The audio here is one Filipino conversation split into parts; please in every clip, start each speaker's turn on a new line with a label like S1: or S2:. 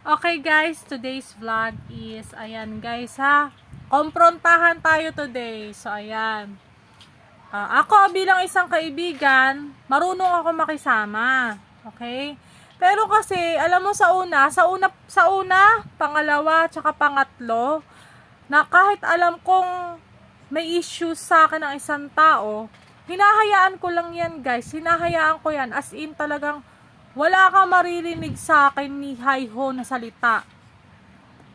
S1: Okay guys, today's vlog is, ayan guys ha, komprontahan tayo today. So ayan, ako bilang isang kaibigan, marunong ako makisama. Okay? Pero kasi, alam mo sa una, pangalawa, tsaka pangatlo, na kahit alam kong may issues sa akin ng isang tao, hinahayaan ko lang yan guys, hinahayaan ko yan, as in talagang wala kang maririnig sa akin ni Hi-Ho na salita.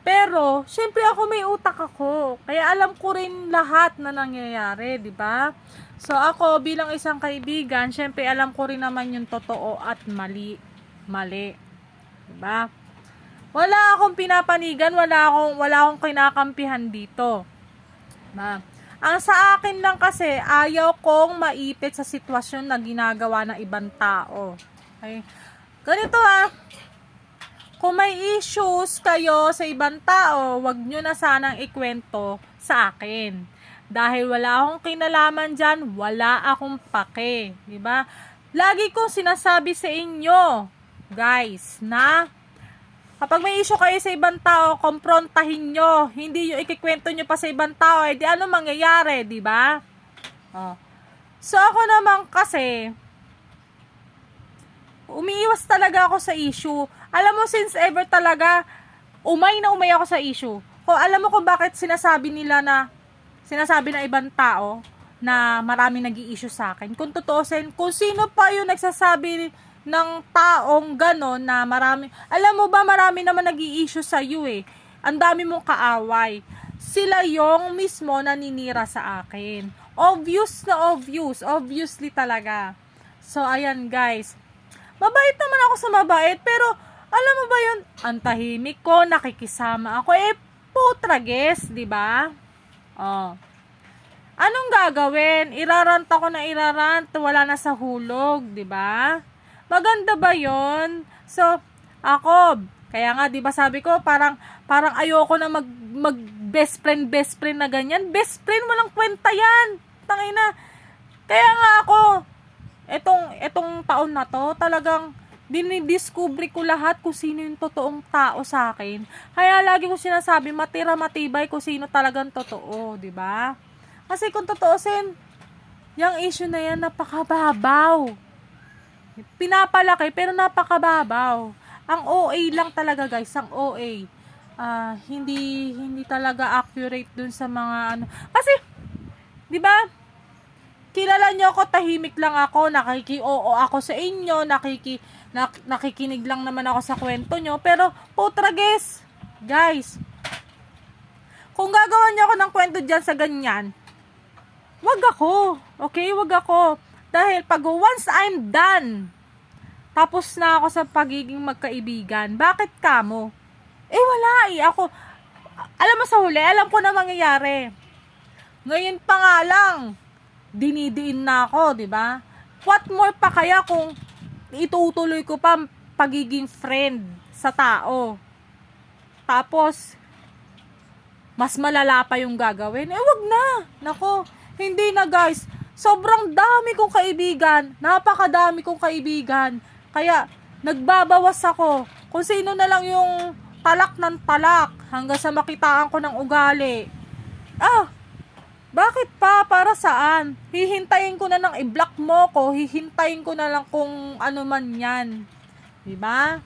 S1: Pero, syempre ako may utak ako. Kaya alam ko rin lahat na nangyayari, di ba? So ako bilang isang kaibigan, syempre alam ko rin naman yung totoo at mali. Mali. Di ba? Wala akong pinapanigan, wala akong kinakampihan dito. Diba? Ang sa akin lang kasi, ayaw kong maipit sa sitwasyon na ginagawa ng ibang tao. Okay? Ganito kung may issues kayo sa ibang tao, wag nyo na sanang ikwento sa akin. Dahil wala akong kinalaman dyan, wala akong pake. Diba? Lagi kong sinasabi sa inyo, guys, na kapag may issue kayo sa ibang tao, komprontahin nyo. Hindi yung ikikwento nyo pa sa ibang tao, di ano mangyayari, diba? Oh. So ako naman kasi, umiiwas talaga ako sa issue. Alam mo, since ever talaga, umay ako sa issue. Alam mo kung bakit sinasabi ng ibang tao na marami nag-i-issue sa akin. Kung tutuusin, kung sino pa yung nagsasabi ng taong gano'n na marami, alam mo ba, marami naman nag-i-issue sa iyo eh. Ang dami mong kaaway. Sila yung mismo naninira sa akin. Obviously talaga. So, ayan guys. Mabait naman ako sa mabait, pero alam mo ba yun, ang tahimik ko, nakikisama ako, putrages, di ba? Oh. Anong gagawin? Irarant ako na wala na sa hulog, di ba? Maganda ba yon? So, ako, kaya nga, di ba sabi ko, parang ayoko na mag best friend na ganyan. Best friend, walang kwenta yan. Tangina. Kaya nga ako, etong taon na to, talagang dinidiscover ko lahat kung sino yung totoong tao sa akin. Kaya lagi ko sinasabi, matibay kung sino talagang totoo, di ba? Kasi kung totoosin, yung issue na yan, napakababaw. Pinapalaki, pero napakababaw. Ang OA lang talaga guys, ang OA. Hindi talaga accurate dun sa mga ano. Kasi, di ba, kilala nyo ako, tahimik lang ako, nakiki-oo ako sa inyo, nakikinig lang naman ako sa kwento nyo, pero putrages, guys, kung gagawa nyo ako ng kwento dyan sa ganyan, wag ako, okay, wag ako, dahil pag once I'm done, tapos na ako sa pagiging magkaibigan, bakit kamo? Wala ako, alam mo sa huli, alam ko na mangyayari, ngayon pa nga lang, dinidiin na ako, di ba? What more pa kaya kung itutuloy ko pa pagiging friend sa tao? Tapos, mas malala pa yung gagawin. Wag na. Nako, hindi na guys. Sobrang dami kong kaibigan. Napakadami kong kaibigan. Kaya, nagbabawas ako. Kung sino na lang yung talak ng talak hanggang sa makitaan ko ng ugali. Bakit pa? Para saan? Hihintayin ko na lang i-block mo ko. Hihintayin ko na lang kung ano man yan. Diba?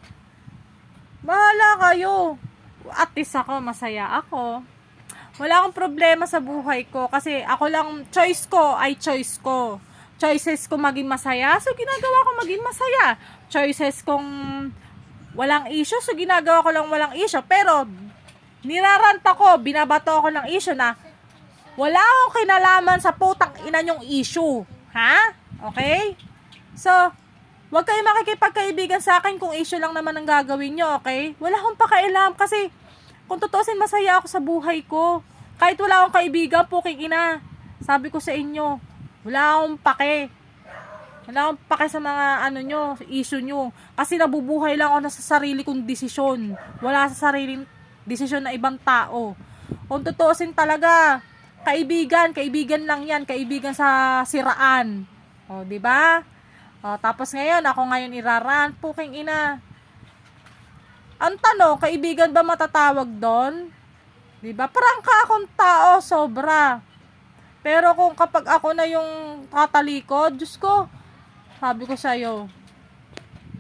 S1: Bahala kayo. At least ako, masaya ako. Wala akong problema sa buhay ko. Kasi ako lang, choice ko ay choice ko. Choices ko maging masaya, so ginagawa ko maging masaya. Choices kong walang issue, so ginagawa ko lang walang issue. Pero, niraranta ko, binabato ako ng issue na wala akong kinalaman sa putang ina nyong issue. Ha? Okay? So, wag kayo makikipagkaibigan sa akin kung issue lang naman ang gagawin nyo, okay? Wala akong pakailam kasi kung tutusin, masaya ako sa buhay ko. Kahit wala akong kaibigan, puking ina. Sabi ko sa inyo, wala akong pake. Wala akong pake sa mga ano nyo, issue nyo. Kasi nabubuhay lang ako na sa sarili kong desisyon. Wala sa sariling desisyon na ibang tao. Kung tutusin talaga, kaibigan lang yan, kaibigan sa siraan. O, di ba? Tapos ngayon, ako ngayon iraran, puking ina. Ang tanong, kaibigan ba matatawag doon? 'Di ba? Prangka akong tao, sobra. Pero kung kapag ako na yung tatalikod, Diyos ko, sabi ko sa'yo,